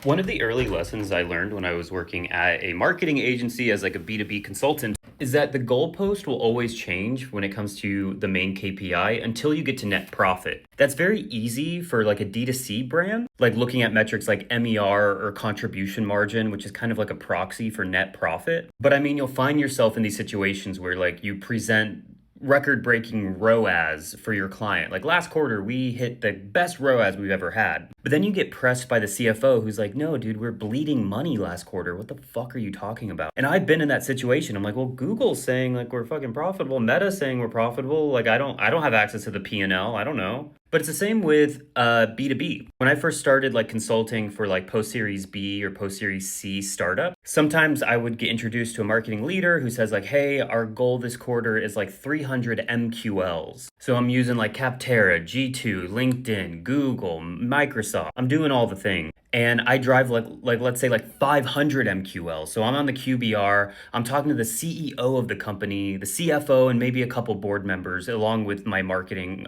One of the early lessons I learned when I was working at a marketing agency as like a B2B consultant is that the goalpost will always change when it comes to the main KPI until you get to net profit. That's very easy for like a D2C brand, like looking at metrics like MER or contribution margin, which is kind of like a proxy for net profit. But I mean, you'll find yourself in these situations where like you present record breaking ROAS for your client. Like last quarter, we hit the best ROAS we've ever had. But then you get pressed by the CFO who's like, no, dude, we're bleeding money last quarter. What the fuck are you talking about? And I've been in that situation. I'm like, well, Google's saying like we're fucking profitable. Meta's saying we're profitable. Like I don't have access to the P&L. I don't know. But it's the same with B2B. When I first started like consulting for like post series B or post series C startup, sometimes I would get introduced to a marketing leader who says like, hey, our goal this quarter is like 300 MQLs. So I'm using like Capterra, G2, LinkedIn, Google, Microsoft. I'm doing all the things. And I drive like let's say like 500 MQL. So I'm on the QBR. I'm talking to the CEO of the company, the CFO, and maybe a couple board members, along with my marketing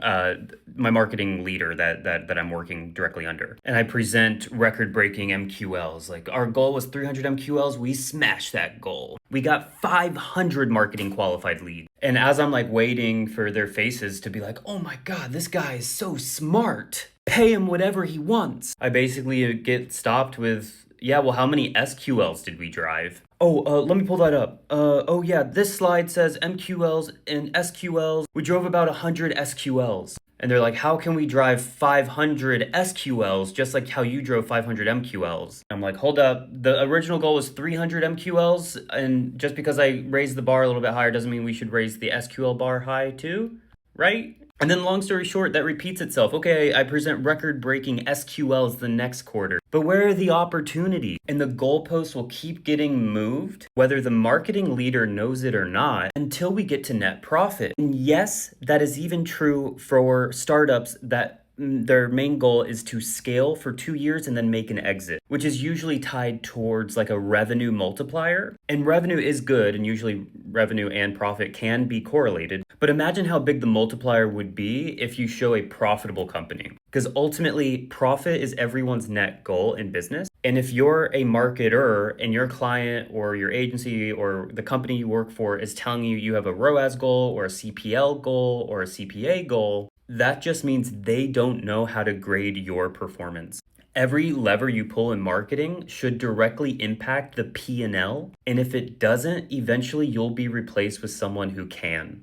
leader that I'm working directly under. And I present record-breaking MQLs. Like our goal was 300 MQLs. We smashed that goal. We got 500 marketing qualified leads. And as I'm like waiting for their faces to be like, oh my God, this guy is so smart. Pay him whatever he wants. I basically get stopped with, yeah, well, how many SQLs did we drive? Oh, let me pull that up. Oh yeah, this slide says MQLs and SQLs. We drove about 100 SQLs. And they're like, how can we drive 500 SQLs just like how you drove 500 MQLs? I'm like, hold up. The original goal was 300 MQLs. And just because I raised the bar a little bit higher doesn't mean we should raise the SQL bar high too, right? And then long story short, that repeats itself. Okay, I present record-breaking SQLs the next quarter. But where are the opportunities? And the goalposts will keep getting moved, whether the marketing leader knows it or not, until we get to net profit. And yes, that is even true for startups that their main goal is to scale for 2 years and then make an exit, which is usually tied towards like a revenue multiplier. And revenue is good, and usually revenue and profit can be correlated. But imagine how big the multiplier would be if you show a profitable company. Because ultimately, profit is everyone's net goal in business. And if you're a marketer and your client or your agency or the company you work for is telling you you have a ROAS goal or a CPL goal or a CPA goal, that just means they don't know how to grade your performance. Every lever you pull in marketing should directly impact the P&L, and if it doesn't, eventually you'll be replaced with someone who can.